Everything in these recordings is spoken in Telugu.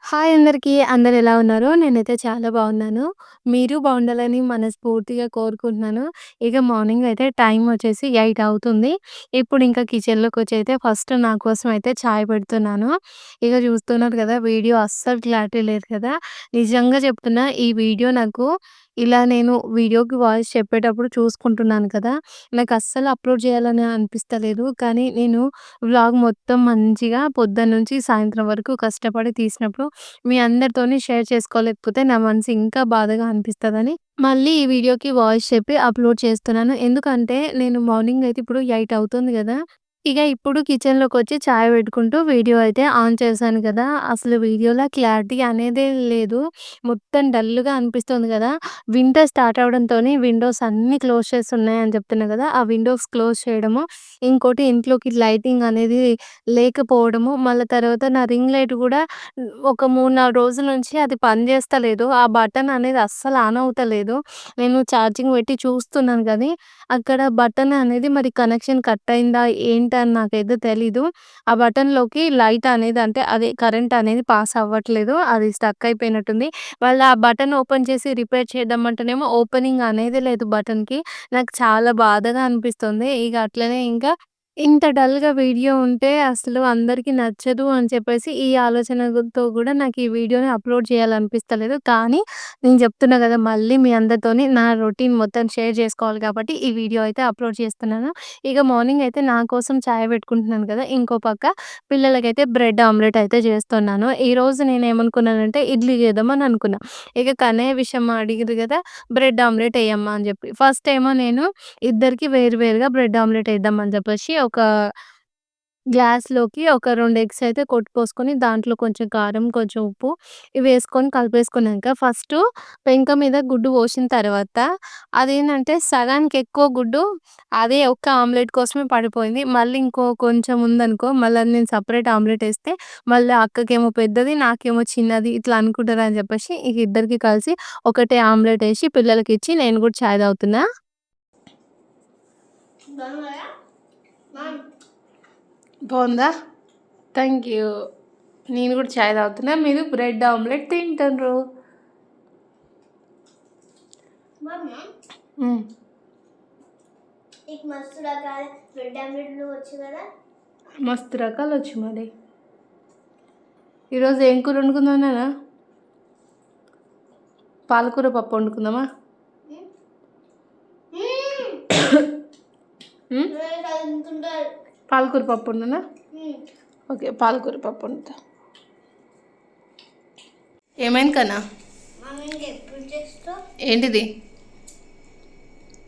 హాయ్ అందరికీ. అందరెలా ఉన్నారు? నేనైతే చాలా బాగున్నాను. మీరు బాగుండాలని మనస్ఫూర్తిగా కోరుకుంటున్నాను. ఇక మార్నింగ్ అయితే టైం వచ్చేసి 8 అవుతుంది. ఇప్పుడు ఇంకా కిచెన్‌లోకొచ్చైతే ఫస్ట్ నా కోసం అయితే చాయ్ పెడుతున్నాను. ఇక చూస్తున్నారు కదా! వీడియో అస్సలు క్లారిటీ లేదు కదా! నిజంగా చెప్తున్నా ఈ వీడియో నాకు ఇలా నేను వీడియోకి వాయిస్ చెప్పేటప్పుడు చూసుకుంటున్నాను కదా! నాకస్సలు అప్‌లోడ్ చేయాలని అనిపిస్తలేదు. కానీ నేను వ్లాగ్ మొత్తం మంచిగా పొద్దున్నుంచి సాయంత్రం వరకు కష్టపడి తీసినప్పుడు మీ అందరితోని షేర్ చేసుకోలేకపోతే నా మనసు ఇంకా బాధగా అనిపిస్తదని మళ్ళీ ఈ వీడియోకి వాయిస్ చెప్పి అప్‌లోడ్ చేస్తున్నాను. ఎందుకంటే నేను మార్నింగ్ అయితే ఇప్పుడు 8 అవుతుంది గదా! ఇక ఇప్పుడు కిచెన్‌లోకొచ్చి చాయ్ పెట్టుకుంటూ వీడియో అయితే ఆన్ చేశాను కదా! అసలు వీడియోలో క్లారిటీ అనేదే లేదు. మొత్తం డల్‌గా అనిపిస్తుంది గదా! వింటర్ స్టార్ట్ అవ్వడంతోని విండోస్ అన్నీ క్లోజ్ చేసున్నాయని చెప్తున్నా గదా! ఆ విండోస్ క్లోజ్ చేయడము, ఇంకోటి ఇంట్లోకి లైటింగ్ అనేది లేకపోవడము, మళ్ళా తర్వాత నా రింగ్ లైట్ గూడా ఒక 3, 4 రోజుల నుంచి అది పనిచేస్తలేదు. ఆ బటన్ అనేది అస్సలు ఆన్ అవుతలేదు. నేను ఛార్జింగ్ పెట్టి చూస్తున్నాను గానీ, అక్కడ బటన్ అనేది మరి కనెక్షన్ కట్ అయిందా ఏంటా అని నాకైతే తెలీదు. ఆ బటన్‌లోకి లైట్ అనేది అంటే అదే కరెంట్ అనేది పాస్ అవ్వట్లేదు. అది స్టక్ అయిపోయినట్టుంది. మళ్ళా ఆ బటన్ ఓపెన్ చేసి రిపేర్ చేద్దామంటేనేమో ఓపెనింగ్ అనేది లేదు బటన్‌కి. నాకు చాలా బాధగా అనిపిస్తుంది. ఇగ అట్లనే ఇంకా ఇంత డల్‌గా వీడియో ఉంటే అసలు అందరికి నచ్చదు అని చెప్పేసి ఈ ఆలోచనతో గూడా నాకు ఈ వీడియోని అప్‌లోడ్ చేయాలనిపిస్తలేదు. కానీ నేను చెప్తున్నా గదా! మళ్ళీ మీ అందరితోని నా రొటీన్ మొత్తం షేర్ చేసుకోవాలి కాబట్టి ఈ వీడియో అయితే అప్‌లోడ్ చేస్తున్నాను. ఇక మార్నింగ్ అయితే నా కోసం చాయ్ పెట్టుకుంటున్నాను కదా! ఇంకో పక్క పిల్లలకైతే బ్రెడ్ ఆమ్లెట్ అయితే చేస్తున్నాను. ఈరోజు నేనేమనుకున్నానంటే ఇడ్లీ చేద్దామని అనుకున్నా. ఇక కన్నయ్య విషయం అడిగిర్రు గదా! బ్రెడ్ ఆమ్లెట్ ఎయమ్మా అని జెప్పి. ఫస్ట్ ఏమో నేను ఇద్దరికి వేరు వేరుగా బ్రెడ్ ఆమ్లెట్ ఏద్దామని జెప్పేసి ఒక గ్లాస్‌లోకి ఒక 2 ఎగ్స్ అయితే కొట్టి దాంట్లో కొంచెం కారం, కొంచెం ఉప్పు ఇవేసుకొని కలిపేసుకున్నాక ఫస్టు పెంక మీద గుడ్డు పోసిన తర్వాత అదేంటంటే సగానికి ఎక్కువ గుడ్డు అదే ఒక్క ఆమ్లెట్ కోసమే పడిపోయింది. మళ్ళీ ఇంకో కొంచెం ఉందనుకో మళ్ళీ అది నేను సెపరేట్ ఆమ్లెట్ ఏస్తే మళ్ళీ అక్కకేమో పెద్దది, నాకేమో చిన్నది ఇట్లా అనుకుంటారని చెప్పేసి ఇక ఇద్దరికీ కలిసి ఒకటే ఆమ్లెట్ ఏసి పిల్లలకిచ్చి నేను గూడా చాయ్ తాగుతున్నా. బావుందా? Thank you. నేను గూడా చాయ్ తాగుతున్నా. మీరు బ్రెడ్ ఆమ్లెట్ తింటుండ్రు. మమ్మా హ్మ్. నీకు మస్తు రకాల బ్రెడ్ ఆమ్లెట్లు వచ్చు కదా. మస్తు రకాలొచ్చు మరి. ఈరోజు ఏం కూర వండుకుందాం నాన్న? పాలకూర పప్పు వండుకుందామా? హ్మ్? తింటుంటారు. పాలకూర పప్పు వండనా? ఓకే. పాలకూర పప్పు వండుతా. ఏమైంది కన్నా? మమ్మీ ఎప్పుడు చేస్తావు ఏంటిది?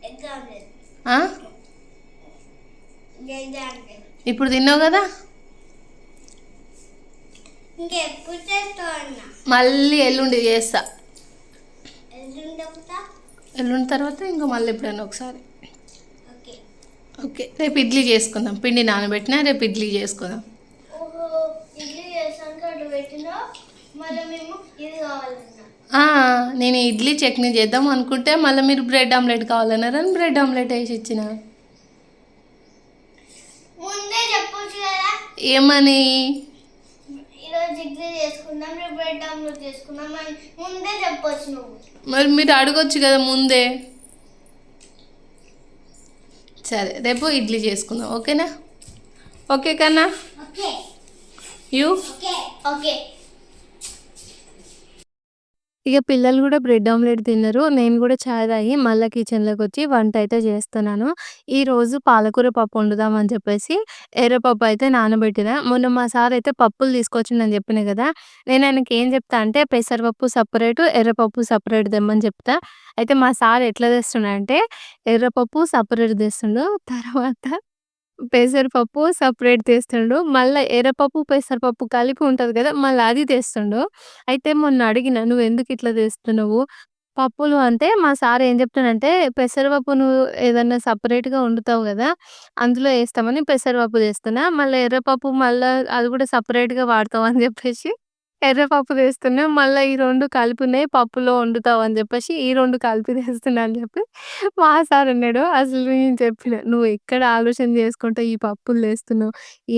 Egg omelette? ఆ? ఎగ్ ఆమ్లెట్ ఇప్పుడు తిన్నావు కదా? ఇంకెప్పుడు చేస్తావు అన్న? మళ్ళీ ఎల్లుండి చేస్తా. ఎల్లుండవుతా. ఎల్లుండి తర్వాత ఇంకా మళ్ళీ ఎప్పుడైనా ఒకసారి. ఓకే. ఓకే. రేపు ఇడ్లీ చేసుకుందాం. పిండి నానబెట్టినా రేపు ఇడ్లీ చేసుకుందాం. ఓహో, ఇడ్లీ చేసాక అటు పెట్టినా మళ్ళీ మేము ఇది కావాలన్నా. ఆ, నేను ఇడ్లీ చట్నీ చేద్దాం అనుకుంటే మళ్ళీ మీరు బ్రెడ్ ఆమ్లెట్ కావాలన్నారని బ్రెడ్ ఆమ్లెట్ వేసి ఇచ్చిన. ముందే చెప్పొచ్చు కదా. ఏమని? ఈరోజు ఇడ్లీ చేసుకుందాం, రేపు బ్రెడ్ ఆమ్లెట్ చేసుకుందాం అని ముందే చెప్పొచ్చు నువ్వు. మరి మీరు అడగొచ్చు కదా ముందే. సరే రేపు ఇడ్లీ చేసుకుందాం. ఓకేనా? ఓకే కన్నా? ఓకే. యూ? ఓకే. ఓకే. ఇక పిల్లలు గూడా బ్రెడ్ ఆమ్లెట్ తిన్నరు. నేను గూడా చాయ్ తాగి మళ్ళా కిచెన్‌లోకొచ్చి వంటయితే జేస్తున్నాను. ఈరోజు పాలకూర పప్పు వండుదామని చెప్పేసి ఎర్రపప్పు అయితే నానబెట్టినా. మొన్న మా సారయితే పప్పులు తీసుకొచ్చిండని జెప్పినా గదా! నేను ఆయనకేం జెప్తా అంటే పెసరపప్పు సెపరేటు, ఎర్రపప్పు సెపరేట్ దెమ్మని జెప్తా. అయితే మా సార్ ఎట్లా తెస్తున్నాడంటే ఎర్రపప్పు సెపరేట్ తెస్తుండు. తర్వాత పెసరపప్పు సెపరేట్ తెస్తుండు. మళ్ళా ఎర్రపప్పు, పెసరపప్పు కలిపి ఉంటది గదా! మళ్ళా అది తెస్తుండు. అయితే మొన్న అడిగిన, "నువ్వెందుకిట్లా తెస్తున్నావు పప్పులు" అంటే మా సార్ ఏం చెప్తుండంటే, "పెసరపప్పు నువ్వు ఏదన్నా సెపరేట్‌గా వండుతావు గదా! అందులో ఏస్తామని పెసరపప్పు తెస్తున్నా. మళ్ళా ఎర్రపప్పు మళ్ళా అది గూడా సెపరేట్‌గా వాడతావు" అని జెప్పేసి ఎర్ర పప్పు తెస్తున్నా. మళ్ళా ఈ 2 కలిపున్నాయి పప్పులో వండుతావు అని జెప్పేసి, ఈ 2 కలిపి తెస్తున్నా అని జెప్పి మా సార్ అన్నాడు. అసలు నేను చెప్పిన, "నువ్వు ఎక్కడ ఆలోచన చేసుకుంటే ఈ పప్పులు తెస్తున్నావు?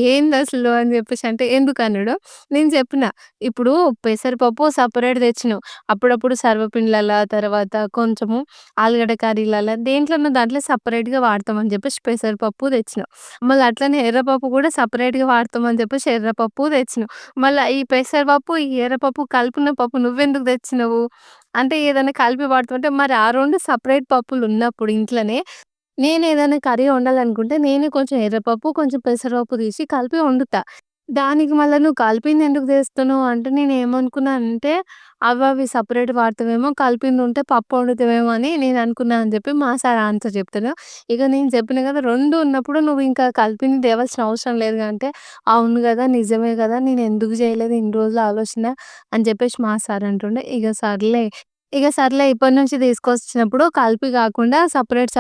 ఏందసలు" అని జెప్పేసి అంటే, "ఎందుకన్నాడు?" నేను చెప్పిన, "ఇప్పుడు పెసరపప్పు సెపరేట్ తెచ్చినావు. అప్పుడప్పుడు సర్వపిండిలల్ల, తర్వాత కొంచెము ఆలుగడ్డ కర్రీలల్ల దేంట్లోనో దాంట్లో సెపరేట్‌గా వాడతాం అని జెప్పేసి పెసరపప్పు తెచ్చినావు. మళ్ళీ అట్లనే ఎర్రపప్పు గూడా సెపరేట్‌గా వాడతాం అని జెప్పేసి ఎర్రపప్పు తెచ్చినావు. మళ్ళా ఈ పెసరపప్పు, ఈ ఎర్రపప్పు కలిపిన పప్పు నువ్వెందుకు తెచ్చినవు? అంటే ఏదైనా కలిపి వాడుతుంటే మరి ఆ 2 సెపరేట్ పప్పులున్నప్పుడు ఇంట్లనే, నేనేదైనా కర్రీ వండాలనుకుంటే నేనే కొంచెం ఎర్రపప్పు, కొంచెం పెసరపప్పు తీసి కలిపి వండుతా. దానికి మళ్ళా నువ్వు కలిపిందెందుకు తెస్తున్నావు అంటే నేనేమనుకున్నా అంటే అవి సెపరేట్ వాడతావేమో, కలిపిందుంటే పప్పు వండుతావేమో అని నేననుకున్నా అని చెప్పి మా సార్ ఆన్సర్ చెప్తాను. ఇక నేను చెప్పినా కదా! 2 ఉన్నప్పుడు నువ్వింకా కలిపింది తేవాల్సిన అవసరం లేదుగా అంటే, అవును గదా! నిజమే గదా! నేనెందుకు జేయలేదు ఇన్ని రోజులు ఆలోచన అని చెప్పేసి మా సార్ అంటుండే. ఇక సర్లే ఇప్పటి నుంచి తీసుకొచ్చినప్పుడు కలిపి గాకుండా సెపరేట్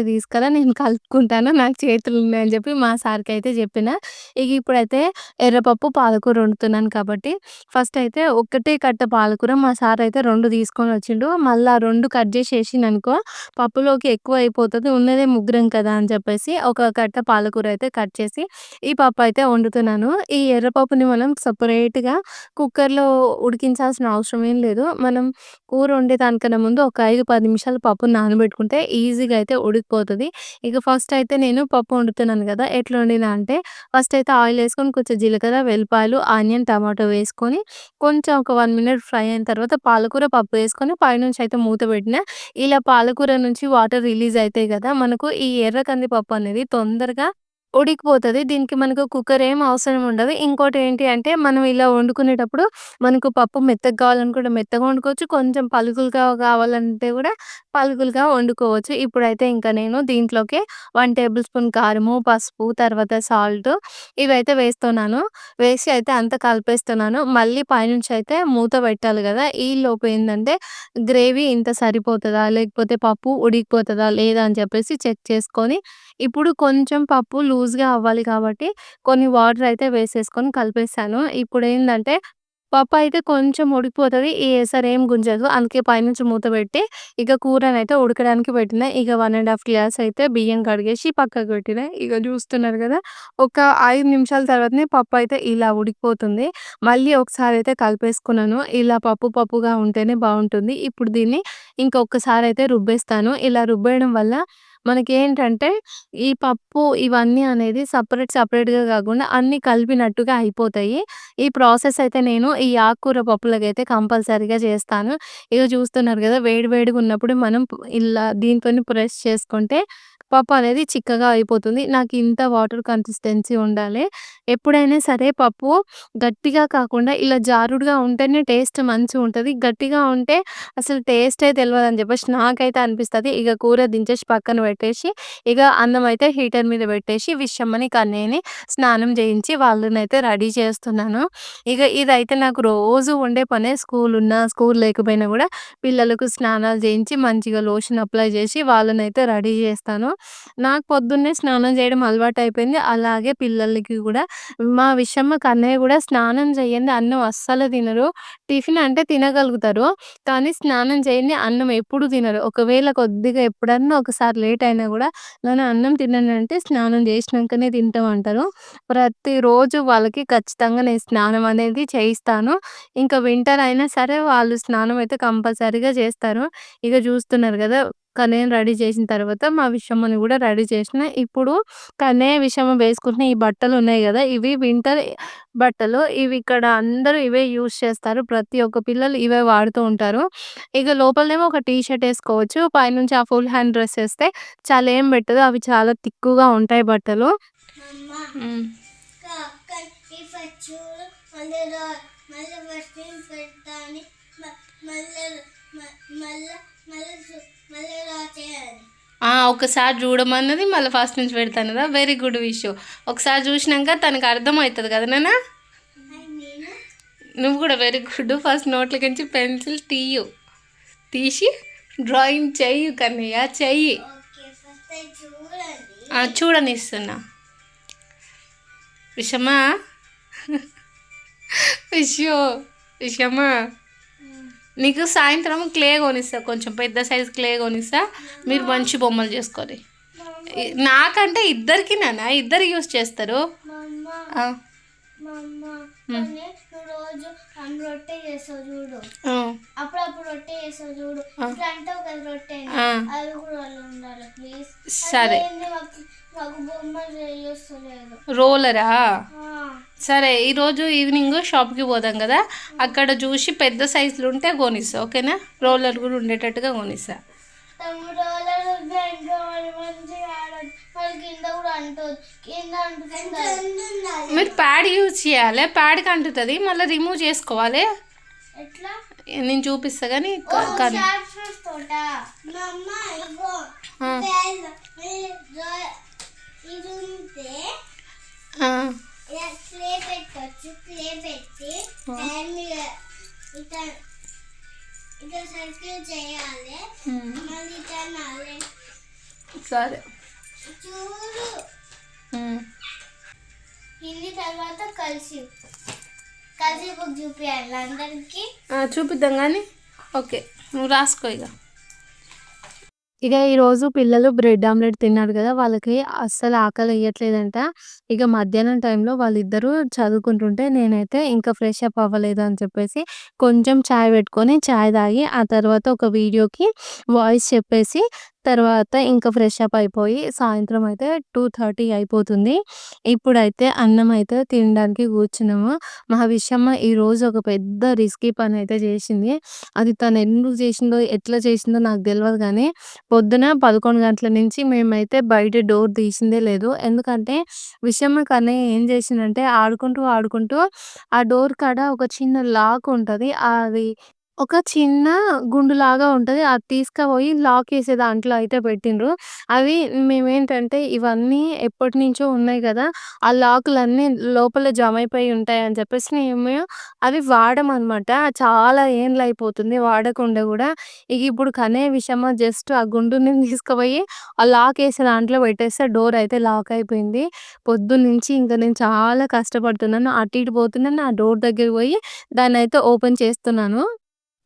తీసుకురా నేను కలుపుకుంటాను. నాకు చేతులున్నాయని చెప్పి మా సార్‌కయితే చెప్పిన. ఇక ఇప్పుడైతే ఎర్రపప్పు, పాలకూర వండుతున్నాను కాబట్టి ఫస్ట్ అయితే ఒక్కటే కట్ట పాలకూర మా సార్ అయితే 2 తీసుకొనొచ్చిండు. మళ్ళా 2 కట్ జేసి ఏసిండనుకో పప్పులోకి ఎక్కువైపోతది. ఉన్నదే ముగ్గురం కదా! అని చెప్పేసి ఒక కట్ట పాలకూర అయితే కట్ చేసి ఈ పప్పయితే వండుతున్నాను. ఈ ఎర్రపప్పుని మనం సెపరేట్‌గా కుక్కర్‌లో ఉడికించాల్సిన అవసరం ఏం లేదు. మనం కూర వండేదానికన్నా ముందు ఒక 5, 10 నిమిషాలు పప్పుని నానబెట్టుకుంటే ఈజీగా అయితే ఉడికిపోతది. ఇక ఫస్ట్ అయితే నేను పప్పు వండుతున్నాను గదా! ఎట్లా వండినా అంటే ఫస్ట్ అయితే ఆయిల్ ఏసుకొని కొంచెం జీలకర్ర, వెల్లిపాయలు, ఆనియన్, టమాటో వేసుకొని కొంచెం ఒక 1 మినిట్ ఫ్రై అయిన తర్వాత పాలకూర, పప్పు వేసుకొని పైనుంచి అయితే మూత పెట్టినా. ఇలా పాలకూర నుంచి వాటర్ రిలీజ్ అయితాయి గదా! మనకు ఈ ఎర్ర కందిపప్పు అనేది తొందరగా ఉడికిపోతది. దీనికి మనకు కుక్కర్ ఏం అవసరం ఉండదు. ఇంకోటేంటి అంటే మనం ఇలా వండుకునేటప్పుడు మనకు పప్పు మెత్తగా కావాలనుకుంటే మెత్తగా వండుకోవచ్చు. కొంచెం పలుకులుగా కావాలంటే గూడా పలుకులుగా వండుకోవచ్చు. ఇప్పుడైతే ఇంకా నేను దీంట్లోకి 1 టేబుల్ స్పూన్ కారము, పసుపు, తర్వాత సాల్ట్ ఇవైతే వేస్తున్నాను. వేసి అయితే అంతా కలిపేస్తున్నాను. మళ్ళీ పైనుంచి అయితే మూత పెట్టాలి గదా! ఈలోపు ఏందంటే గ్రేవీ ఇంత సరిపోతదా? లేకపోతే పప్పు ఉడికిపోతదా? లేదా? అని చెప్పేసి చెక్ చేసుకొని ఇప్పుడు కొంచెం పప్పు లూజ్‌గా అవ్వాలి కాబట్టి కొన్ని వాటర్ అయితే వేసేసుకొని కలిపేసాను. ఇప్పుడేందంటే పప్పయితే కొంచెం ఉడికిపోతది. ఈ ఎసరేం గుంజదు. అందుకే పైనుంచి మూత పెట్టి ఇక కూరనైతే ఉడకడానికి పెట్టినా. ఇక 1 ½ గ్లాస్ అయితే బియ్యం కడిగేసి పక్కకు పెట్టినా. ఇక చూస్తున్నారు గదా! ఒక 5 నిమిషాల తర్వాతనే పప్పయితే ఇలా ఉడికిపోతుంది. మళ్ళీ ఒకసారయితే కలిపేసుకున్నాను. ఇలా పప్పుగా ఉంటేనే బావుంటుంది. ఇప్పుడు దీన్ని ఇంకొకసారయితే రుబ్బేస్తాను. ఇలా రుబ్బేయడం వల్ల మనకేంటంటే ఈ పప్పు ఇవన్నీ అనేది సెపరేట్‌గా గాకుండా అన్నీ కలిపినట్టుగా అయిపోతాయి. ఈ ప్రాసెస్ అయితే నేను ఈ ఆకుకూర పప్పులకైతే కంపల్సరీగా చేస్తాను. ఇగ చూస్తున్నారు గదా! వేడి వేడిగున్నప్పుడు మనం ఇలా దీంతోని ప్రెస్ చేసుకుంటే పప్పు అనేది చిక్కగా అయిపోతుంది. నాకు ఇంత వాటర్ కన్సిస్టెన్సీ ఉండాలి. ఎప్పుడైనా సరే పప్పు గట్టిగా కాకుండా ఇలా జారుడుగా ఉంటేనే టేస్ట్ మంచిగుంటది. గట్టిగా ఉంటే అసలు టేస్టే తెలవదని చెప్పేసి నాకైతే అనిపిస్తది. ఇగ కూర దించేసి పక్కన పెట్టేసి, ఇగ అన్నం అయితే హీటర్ మీద పెట్టేసి విషమ్మని, కన్నయ్యని స్నానం చేయించి వాళ్ళనైతే రెడీ చేస్తున్నాను. ఇగ ఇదైతే నాకు రోజు ఉండే పనే. స్కూల్ లేకపోయినా గూడా పిల్లలకు స్నానాలు చేయించి, మంచిగా లోషన్ అప్లై చేసి వాళ్ళనైతే రెడీ చేస్తాను. నాకు పొద్దున్నే స్నానం చేయడం అలవాటయిపోయింది. అలాగే పిల్లలకి గూడా. మా విషమ్మ, కన్నయ్య గూడా స్నానం చేయంది అన్నం అస్సలు తినరు. టిఫిన్ అంటే తినగలుగుతారు. కానీ స్నానం చేయంది అన్నం ఎప్పుడు తినరు. ఒకవేళ కొద్దిగా ఎప్పుడన్నా ఒకసారి లేట్ అయినా గూడా నాన్న అన్నం తిననంటే స్నానం చేసినంకనే తింటామంటారు. ప్రతిరోజు వాళ్ళకి ఖచ్చితంగా నేను స్నానం అనేది చేయిస్తాను. ఇంకా వింటర్ అయినా సరే వాళ్ళు స్నానం అయితే కంపల్సరీగా చేస్తారు. ఇక చూస్తున్నారు గదా! కన్నయ్యని రెడీ చేసిన తర్వాత మా విషమ్మని గూడా రెడీ చేసిన. ఇప్పుడు కన్నయ్య, విషమ్మ వేసుకుంటున్న ఈ బట్టలున్నాయి గదా! ఇవి వింటర్ బట్టలు. ఇవి ఇక్కడ అందరూ ఇవే యూజ్ చేస్తారు. ప్రతి ఒక్క పిల్లలు ఇవే వాడుతూ ఉంటారు. ఇక లోపలనేమో ఒక టీ షర్ట్ ఏసుకోవచ్చు. పైనుంచి ఆ ఫుల్ హ్యాండ్ డ్రెస్ ఏస్తే చలేం పెట్టదు. అవి చాలా తిక్కుగా ఉంటాయి బట్టలు. అమ్మ హ్మ్. అక్క ఇప్పుడు చూడు మళ్ళీ మళ్ళీ ఫస్ట్ టైం పెడతా అని మళ్ళీ మళ్ళీ మళ్ళీ రా చేయాలి. ఒకసారి చూడమన్నది మళ్ళీ ఫస్ట్ నుంచి పెడతాన్నదా? Very good wish. ఒకసారి చూసినాక తనకు అర్థమవుతది కదా నాన్న? నేను నువ్వు కూడా వెరీ గుడ్. ఫస్ట్ నోట్లోకించి పెన్సిల్ తీసి డ్రాయింగ్ చెయ్యి కన్నయ్య చెయ్యి. ఓకే ఫస్ట్ అది చూడండి. చూడనిస్తున్నా. విషమా విషో విషయమా నీకు సాయంత్రం క్లే కొనిస్తా, కొంచెం పెద్ద సైజ్ క్లే కొనిస్తా, మీరు మంచి బొమ్మలు చేసుకొని. నాకంటే ఇద్దరికి నాన్న, ఇద్దరు యూస్ చేస్తారు. ఆ, కానీ నువ్వు రోజు రొట్టె చేస్తావు చూడు, అప్పుడప్పుడు రొట్టె చేస్తావు చూడు, ఇట్లా అంటావు కదా రొట్టె, అది కూడా ఉండాలి ప్లీజ్. సరే. మాకు బొమ్మలు చేయలేదు. రోలరా? సరే, ఈరోజు ఈవినింగ్ షాప్కి పోదాం కదా, అక్కడ చూసి పెద్ద సైజులు ఉంటే కొనిస్తా, ఓకేనా? రోలర్ కూడా ఉండేటట్టుగా కొనిస్తా. మీరు ప్యాడ్ యూజ్ చేయాలి, ప్యాడ్కి అంటుతుంది, మళ్ళీ రిమూవ్ చేసుకోవాలి. నేను చూపిస్తా కానీ సరే చూడు. హిందీ తర్వాత కలిసి బుక్ చూపించాలి అందరికి. చూపిద్దాం కానీ ఓకే, నువ్వు రాసుకో ఇక. ఈరోజు పిల్లలు బ్రెడ్ ఆమ్లెట్ తిన్నారు కదా, వాళ్ళకి అస్సలు ఆకలి వేయట్లేదంట. ఇక మధ్యాహ్నం టైంలో వాళ్ళిద్దరూ చదువుకుంటుంటే నేనైతే ఇంకా ఫ్రెష్ అప్ అవ్వలేదు అని చెప్పేసి కొంచెం చాయ్ పెట్టుకొని చాయ్ తాగి, ఆ తర్వాత ఒక వీడియోకి వాయిస్ చెప్పేసి తర్వాత ఇంకా ఫ్రెష్ అప్ అయిపోయి సాయంత్రం అయితే 2:30 అయిపోతుంది. ఇప్పుడైతే అన్నం అయితే తినడానికి కూర్చున్నాము. మా విషయమ్మ ఈరోజు ఒక పెద్ద రిస్కీ పని అయితే చేసింది. అది తను ఎందుకు చేసిందో, ఎట్లా చేసిందో నాకు తెలియదు కానీ పొద్దున 11 గంటల నుంచి మేమైతే బయట డోర్ తీసిందే లేదు. ఎందుకంటే విషయమ్మ కానీ ఏం చేసిందంటే ఆడుకుంటూ ఆ డోర్ కాడ ఒక చిన్న లాక్ ఉంటది. అది ఒక చిన్న గుండులాగా ఉంటది. అది తీసుకపోయి లాక్ ఏసే దాంట్లో అయితే పెట్టిండ్రు. అవి మేమేంటంటే ఇవన్నీ ఎప్పటినుంచో ఉన్నాయి గదా, ఆ లాకులన్నీ లోపల జమైపోయి ఉంటాయని చెప్పేసి మేము అవి వాడమనమాట. చాలా ఏండ్లయిపోతుంది వాడకుండా గూడా. ఇక ఇప్పుడు కనే విషయమా జస్ట్ ఆ గుండుని తీసుకుపోయి ఆ లాక్ ఏసే దాంట్లో పెట్టేస్తే డోర్ అయితే లాక్ అయిపోయింది. పొద్దున్నుంచి ఇంక నేను చాలా కష్టపడుతున్నాను. అటు ఇటు పోతున్నాను. ఆ డోర్ దగ్గరికి పోయి దాన్నయితే ఓపెన్ చేస్తున్నాను.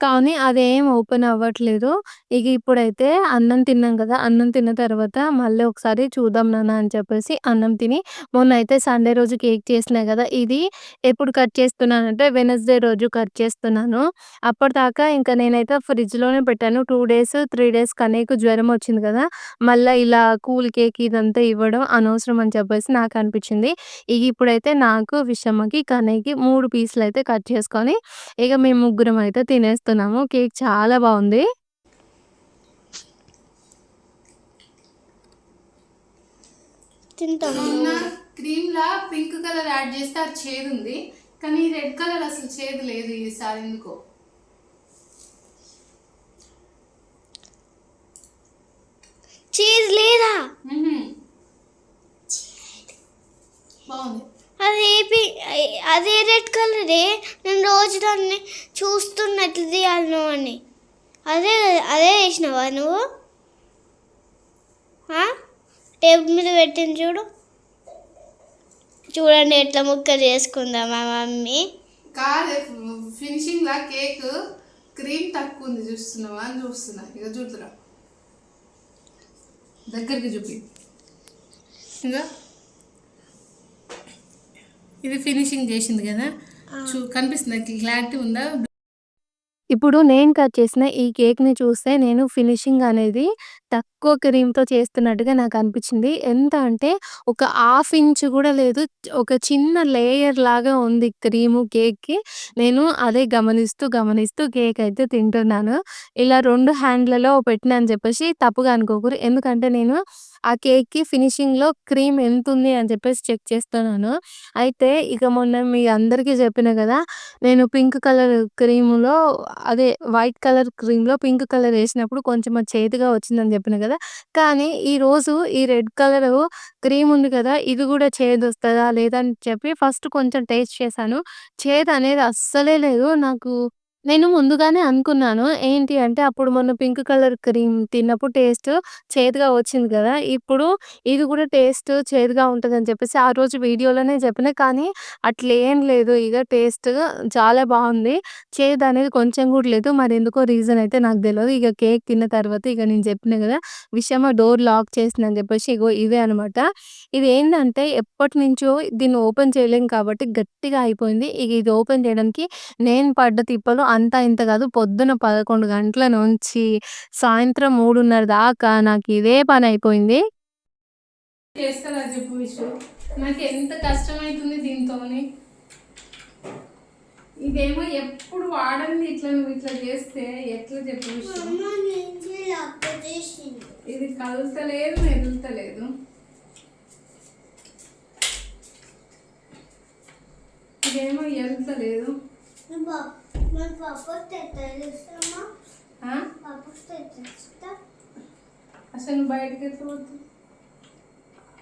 కానీ అదేం ఓపెన్ అవ్వట్లేదు. ఇక ఇప్పుడైతే అన్నం తిన్నాం కదా, అన్నం తిన్న తర్వాత మళ్ళీ ఒకసారి చూద్దాం నాన్న అని చెప్పేసి అన్నం తిని, మొన్నైతే సండే రోజు కేక్ చేసినా కదా, ఇది ఎప్పుడు కట్ చేస్తున్నానంటే వెడ్నెస్‌డే రోజు కట్ చేస్తున్నాను. అప్పటిదాకా ఇంకా నేనైతే ఫ్రిడ్జ్‌లోనే పెట్టాను. 2 డేస్, 3 డేస్ కన్నయ్యకు జ్వరం వచ్చింది కదా, మళ్ళా ఇలా కూల్ కేక్ ఇదంతా ఇవ్వడం అనవసరం అని చెప్పేసి నాకనిపించింది. ఇక ఇప్పుడైతే నాకు, విషమ్మకి, కన్నయ్యకి 3 పీసులయితే కట్ చేసుకొని ఇక మేము ముగ్గురం అయితే తినేస్తున్నాము. కేక్ చాలా బావుంది. మొన్న క్రీమ్‌లా పింక్ కలర్ యాడ్ చేస్తే అది చేదుంది. కానీ రెడ్ కలర్ అసలు చేదు లేదు ఈసారి ఎందుకో. చీజ్ లేదా? బాగుంది. అదే రెడ్ కలరే. నేను రోజు దాన్ని చూస్తున్నట్లు తీయాలను అని. అదే వేసినావా నువ్వు? టేబుల్ మీద పెట్టింది చూడు. చూడండి ఎట్లా ముక్క చేసుకుందా మా మమ్మీ. కాదు, ఫినిషింగ్ లా కేక్ క్రీమ్ తక్కువ ఉంది చూస్తున్నావా అని చూస్తున్నా. ఇక చూద్దురా, దగ్గరికి చూపి. ఇంకా ఇది ఫినిషింగ్ చేసింది కదా, కనిపిస్తుంది, క్లారిటీ ఉందా? ఇప్పుడు నేను కట్ చేసిన ఈ కేక్‌ని చూస్తే నేను ఫినిషింగ్ అనేది తక్కువ క్రీమ్‌తో చేస్తున్నట్టుగా నాకనిపించింది. ఎంత అంటే ఒక హాఫ్ ఇంచ్ కూడా లేదు. ఒక చిన్న లేయర్ లాగా ఉంది క్రీము కేక్‌కి. నేను అదే గమనిస్తూ కేక్ అయితే తింటున్నాను. ఇలా 2 హ్యాండ్‌లలో పెట్టినా అని చెప్పేసి తప్పుగా అనుకోకుర్రి. ఎందుకంటే నేను ఆ కేక్‌కి ఫినిషింగ్‌లో క్రీమ్ ఎంతుంది అని చెప్పేసి చెక్ చేస్తున్నాను. అయితే ఇక మొన్న మీ అందరికీ చెప్పినా కదా, నేను పింక్ కలర్ క్రీమ్‌లో అదే వైట్ కలర్ క్రీమ్‌లో పింక్ కలర్ ఏసినప్పుడు కొంచెం అది చేదుగా వచ్చిందని చెప్పినా కదా, కానీ ఈరోజు ఈ రెడ్ కలరు క్రీమ్ ఉంది కదా, ఇది కూడా చేదొస్తదా లేదా అని చెప్పి ఫస్ట్ కొంచెం టేస్ట్ చేశాను. చేదనేది అస్సలే లేదు. నాకు నేను ముందుగానే అనుకున్నాను. ఏంటి అంటే అప్పుడు మొన్న పింక్ కలర్ క్రీమ్ తిన్నప్పుడు టేస్ట్ చేదుగా వచ్చింది గదా! ఇప్పుడు ఇది గూడా టేస్ట్ చేదుగా ఉంటదని చెప్పేసి ఆ రోజు వీడియోలోనే చెప్పినా. కానీ అట్లేం లేదు. ఇగ టేస్ట్ చాలా బావుంది. చేదనేది కొంచెం గూడా లేదు. మరెందుకో రీజన్ అయితే నాకు తెలవదు. ఇగ కేక్ తిన్న తర్వాత ఇగ నేను చెప్పినా గదా! విషమ డోర్ లాక్ చేసిందని చెప్పేసి ఇగో ఇవే అనమాట. ఇదేంటంటే ఎప్పటినుంచో దీన్ని ఓపెన్ చేయలేం కాబట్టి గట్టిగా అయిపోయింది. ఇగ ఇది ఓపెన్ చేయడానికి నేను పడ్డ తిప్పలు అంతా ఇంత కాదు. పొద్దున 11 గంటల నుంచి సాయంత్రం 3:30 దాకా నాకిదే పనయిపోయింది. చేస్తదా చెప్పు విషు. నాకెంత కష్టమైతుంది దీంతోని. ఇదేమో ఎప్పుడు వాడంది ఇట్లా నువ్వు ఇట్లా చేస్తే ఎట్లా చెప్పు విషు. ఇది కలుతలేదు, మెదులుతలేదు. ఇదేమో ఎలుతలేదు. అసలు నువ్వు బయటకి ఎట్లా పోతుంది?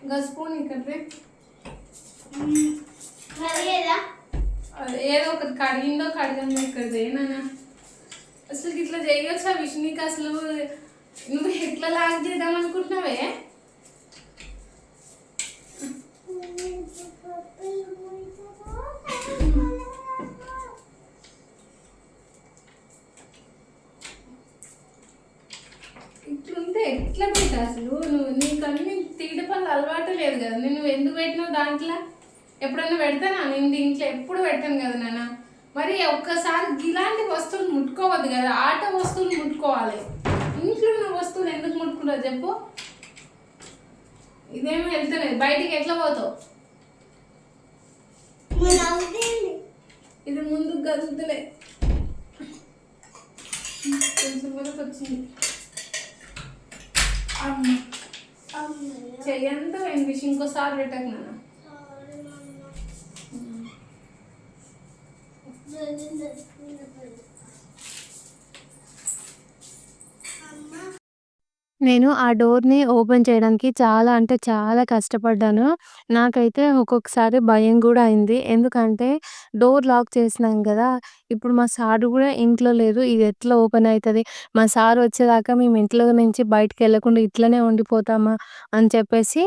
ఇంకా స్పూన్ ఇక్కడే ఏదో ఒకటి కడిగిందో కడిగిందో ఇక్కడ ఏనా అసలు ఇట్లా చేయొచ్చా విష్ణుకి? అసలు నువ్వు ఎట్లా లాగ్ చేద్దాం అనుకుంటున్నావే? ఇట్లుంటే ఎట్లా పెట్టా అసలు? నీకు అన్ని తీయడం వల్ల అలవాటు లేదు కదా. నువ్వు ఎందుకు పెట్టినావు దాంట్లో? ఎప్పుడన్నా పెడతానా? నేను దీంట్లో ఎప్పుడు పెట్టాను కదా నాన్న. మరి ఒక్కసారి ఇలాంటి వస్తువులు ముట్టుకోవద్దు కదా. ఆట వస్తువులు ముట్టుకోవాలి. ఇంట్లో ఉన్న వస్తువులు ఎందుకు ముట్టుకుంటావు చెప్పు? ఇదేమో వెళ్తలేదు. బయటికి ఎట్లా పోతావు? ఇది ముందుకు కదులుతలే. కొంచెం వరకు వచ్చింది. చెయ్యంతా విషయం ఇంకోసారి పెట్టకు నాన్న. నేను ఆ డోర్‌ని ఓపెన్ చేయడానికి చాలా అంటే చాలా కష్టపడ్డాను. నాకైతే ఒక్కొక్కసారి భయం గూడా అయింది. ఎందుకంటే డోర్ లాక్ చేసినాం గదా! ఇప్పుడు మా సారు గూడా ఇంట్లో లేరు. ఇది ఎట్లా ఓపెన్ అయితది? మా సారు వచ్చేదాకా మేము ఇంట్లో నుంచి బయటికెళ్ళకుండా ఇట్లనే ఉండిపోతామా? అని చెప్పేసి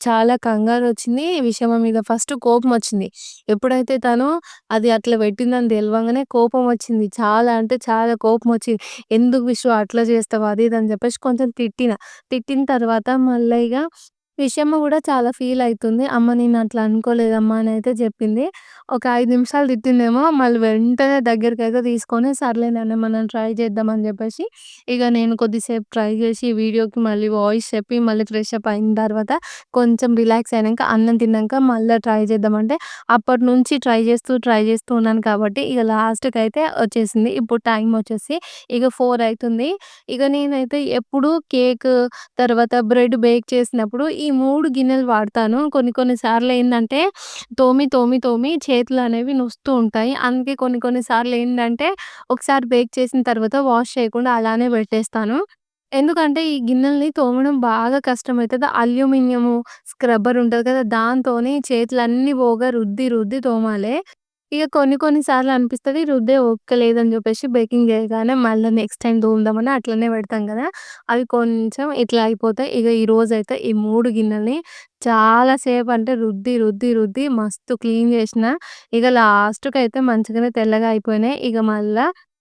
చాలా కంగారొచ్చింది. విషమ మీద ఫస్ట్ కోపమొచ్చింది. ఎప్పుడైతే తను అది అట్లా పెట్టిందని తెలవంగానే కోపమొచ్చింది. చాలా అంటే చాలా కోపమొచ్చింది. ఎందుకు విషు అట్లా చేస్తావు? అది ఇది అని చెప్పేసి కొంచెం తిట్టిన. తిట్టిన తర్వాత మళ్ళా ఇగ విషయమ్మ గూడా చాలా ఫీల్ అయితుంది. "అమ్మ నేను అట్లా అనుకోలేదమ్మా" అని అయితే చెప్పింది. ఒక 5 నిమిషాలు తిట్టిందేమో మళ్ళీ వెంటనే దగ్గరికైతే తీసుకొని సర్లే నాన్న మనం ట్రై చేద్దాం అని చెప్పేసి ఇగ నేను కొద్దిసేపు ట్రై చేసి వీడియోకి మళ్ళీ వాయిస్ చెప్పి మళ్ళీ ఫ్రెష్ అప్ అయిన తర్వాత కొంచెం రిలాక్స్ అయినంక అన్నం తిన్నాక మళ్ళా ట్రై చేద్దామంటే అప్పటినుంచి ట్రై చేస్తూ ఉన్నాను కాబట్టి ఇగ లాస్ట్‌కైతే వచ్చేసింది. ఇప్పుడు టైం వచ్చేసి ఇగ 4 అయితుంది. ఇగ నేనైతే ఎప్పుడు కేక్ తర్వాత బ్రెడ్ బేక్ చేసినప్పుడు ఈ 3 గిన్నెలు వాడతాను. కొన్ని కొన్ని సార్లు ఏందంటే తోమి చేతులనేవి నొస్తూ ఉంటాయి. అందుకే కొన్ని కొన్ని సార్లు ఏంటంటే ఒకసారి బేక్ చేసిన తర్వాత వాష్ చేయకుండా అలానే పెట్టేస్తాను. ఎందుకంటే ఈ గిన్నెల్ని తోమడం బాగా కష్టమైతది. అల్యూమినియము స్క్రబ్బర్ ఉంటది కదా! దాంతోని చేతులన్నీ పోగా రుద్ది రుద్ది తోమాలే. ఇగ కొన్ని కొన్ని సార్లు అనిపిస్తది రుద్దే ఓపిక లేదని జెప్పేసి బేకింగ్ జేయగానే మళ్ళా నెక్స్ట్ టైమ్ తోముదామని అట్లనే పెడతాం గదా! అవి కొంచెం ఇట్లా అయిపోతాయి. ఇగ ఈరోజైతే ఈ 3 గిన్నెల్ని చాలా సేపంటే రుద్ది మస్తు క్లీన్ జేసిన. ఇగ లాస్ట్‌కయితే మంచిగానే తెల్లగా అయిపోయినాయి.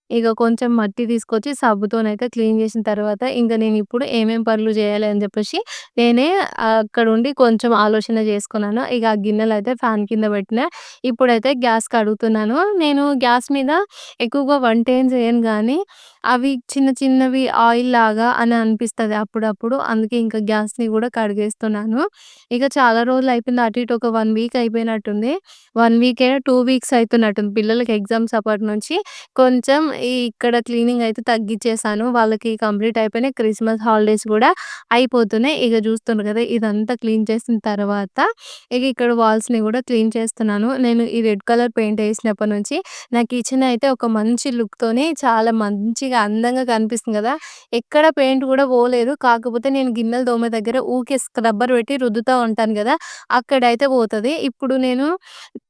ఇగ కొంచెం మట్టి తీసుకొచ్చి సబ్బుతోనైతే క్లీన్ జేసిన తర్వాత ఇంక నేనిప్పుడు ఏమేం పనులు జేయాలి అని జెప్పేసి నేనే అక్కడుండి కొంచెం ఆలోచన జేసుకున్నాను. ఇగ ఆ గిన్నెలయితే ఫ్యాన్ కింద పెట్టినా. ఇప్పుడైతే గ్యాస్ కడుగుతున్నాను. నేను గ్యాస్ మీద ఎక్కువగా వంటేం చేయను గానీ, అవి చిన్న చిన్నవి ఆయిల్‌లాగా అని అనిపిస్తది అప్పుడప్పుడు. అందుకే ఇంకా గ్యాస్‌ని గూడా కడిగేస్తున్నాను. ఇక చాలా రోజులయిపోయింది. అటు ఇటు ఒక 1 వీక్ అయిపోయినట్టుంది. 1 వీకే 2 వీక్స్ అయితున్నట్టుంది. పిల్లలకి ఎగ్జామ్స్ అప్పటి నుంచి కొంచెం ఇక్కడ క్లీనింగ్ అయితే తగ్గిచ్చేసాను. వాళ్ళకి కంప్లీట్ అయిపోయినాయి. క్రిస్మస్ హాలిడేస్ గూడా అయిపోతున్నాయి. ఇగ జూస్తున్నారు గదా! ఇదంతా క్లీన్ చేసిన తర్వాత ఇగ ఇక్కడ వాల్స్‌ని గూడా క్లీన్ చేస్తున్నాను. నేను ఈ రెడ్ కలర్ పెయింట్ ఏసినప్పటి నుంచి నా కిచెన్ అయితే ఒక మంచి లుక్‌తోని చాలా మంచిగా అందంగా కనిపిస్తుంది గదా! ఎక్కడ పెయింట్ గూడా పోలేదు. కాకపోతే నేను గిన్నెలు తోమే దగ్గర ఊకే స్క్రబ్బర్ పెట్టి రుద్దుతా ఉంటాను గదా! అక్కడైతే పోతది. ఇప్పుడు నేను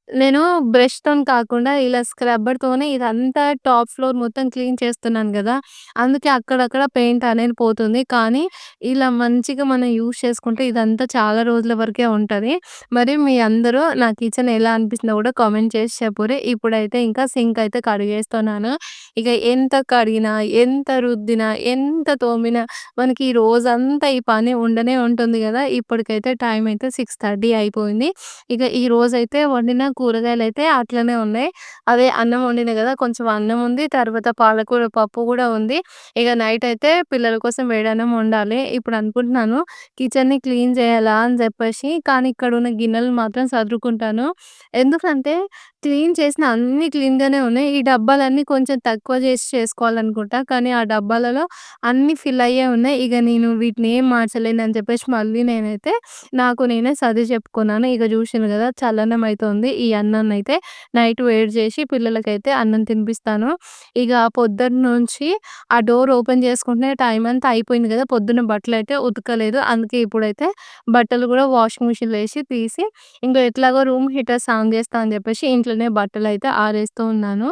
నేను బ్రష్‌తోని కాకుండా ఇలా స్క్రబ్బర్‌తోనే ఇదంతా టాప్ ఫ్లోర్ మొత్తం క్లీన్ చేస్తున్నాను గదా! అందుకే అక్కడక్కడ పెయింట్ అనేది పోతుంది. కానీ ఇలా మంచిగా మనం యూజ్ చేసుకుంటే ఇదంతా చాలా రోజుల వరకే ఉంటది. మరి మీ అందరూ నా కిచెన్ ఎలా అనిపిస్తుందో గూడా కామెంట్ చేసి చెప్పుర్రి. ఇప్పుడైతే ఇంకా సింక్ అయితే కడిగేస్తున్నాను. ఇక ఎంత కడిగినా, ఎంత రుద్దినా, ఎంత తోమినా మనకి ఈ రోజంతా ఈ పని ఉండనే ఉంటుంది గదా! ఇప్పటికైతే టైం అయితే 6:30 అయిపోయింది. ఇక ఈ రోజైతే వండిన కూరగాయలైతే అట్లనే ఉన్నాయి. అదే అన్నం వండిన గదా! కొంచెం అన్నం ఉంది. తర్వాత పాలకూర పప్పు గూడా ఉంది. ఇగ నైట్ అయితే పిల్లల కోసం వేడన్నం వండాలి. ఇప్పుడు అనుకుంటున్నాను కిచెన్‌ని క్లీన్ చేయాలా అని జెప్పేసి. కానీ ఇక్కడున్న గిన్నెలు మాత్రం సదురుకుంటాను. ఎందుకంటే క్లీన్ చేసిన అన్నీ క్లీన్‌గానే ఉన్నాయి. ఈ డబ్బాలన్నీ కొంచెం తక్కువ చేసి చేసుకోవాలనుకుంటా. కానీ ఆ డబ్బాలలో అన్నీ ఫిల్ అయ్యే ఉన్నాయి. ఇగ నేను వీటిని ఏం మార్చలేనని చెప్పేసి మళ్ళీ నేనైతే నాకు నేనే సర్ది చెప్పుకున్నాను. ఇక జూషిర్రు గదా! చల్లన్నం అయితుంది. ఈ అన్నాన్నయితే నైట్ వేడి జేసి పిల్లలకైతే అన్నం తినిపిస్తాను. ఇగ పొద్దున్నుంచి ఆ డోర్ ఓపెన్ చేసుకుంటేనే టైం అంతా అయిపోయింది గదా! పొద్దున్న బట్టలైతే ఉతకలేదు. అందుకే ఇప్పుడైతే బట్టలు గూడా వాషింగ్ మిషన్‌లో ఏసి తీసి ఇంక ఎట్లాగో రూమ్ హీటర్ ఆన్ జేస్తా అని జెప్పేసి ఇంట్లోనే బట్టలైతే ఆరేస్తూ ఉన్నాను.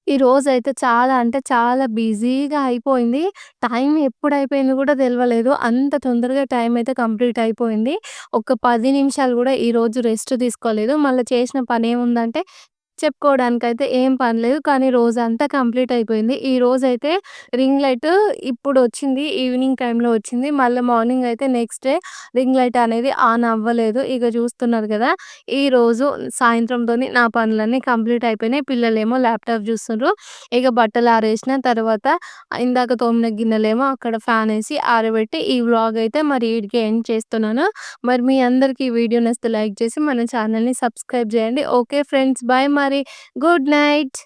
ఈ రోజైతే చాలా అంటే చాలా బిజీగా అయిపోయింది. టైం ఎప్పుడైపోయిందో గూడా తెలవలేదు. అంత తొందరగా టైం అయితే కంప్లీట్ అయిపోయింది. ఒక 10 నిమిషాలు గూడా ఈరోజు రెస్ట్ తీసుకోలేదు. మళ్ళా చేసిన పనేముందంటే చెప్పుకోవడానికైతే ఏం పని లేదు. కానీ రోజంతా కంప్లీట్ అయిపోయింది. ఈ రోజైతే రింగ్ లైట్ ఇప్పుడొచ్చింది. ఈవినింగ్ టైంలో వచ్చింది. మళ్ళా మార్నింగ్ అయితే నెక్స్ట్ డే రింగ్ లైట్ అనేది ఆన్ అవ్వలేదు. ఇక చూస్తున్నారు గదా! ఈరోజు సాయంత్రంతోని నా పనులన్నీ కంప్లీట్ అయిపోయినాయి. పిల్లలేమో ల్యాప్‌టాప్ చూస్తుండ్రు. ఇక బట్టలు ఆరేసిన తర్వాత ఇందాక తోమిన గిన్నెలేమో అక్కడ ఫ్యానేసి ఆరబెట్టి ఈ వ్లాగ్ అయితే మరి ఈడికే ఎండ్ చేస్తున్నాను. మరి మీ అందరికి ఈ వీడియో నచ్చితే లైక్ చేసి మన ఛానల్‌ని సబ్స్క్రైబ్ చేయండి. Okay friends. బాయ్ మరి. Good night.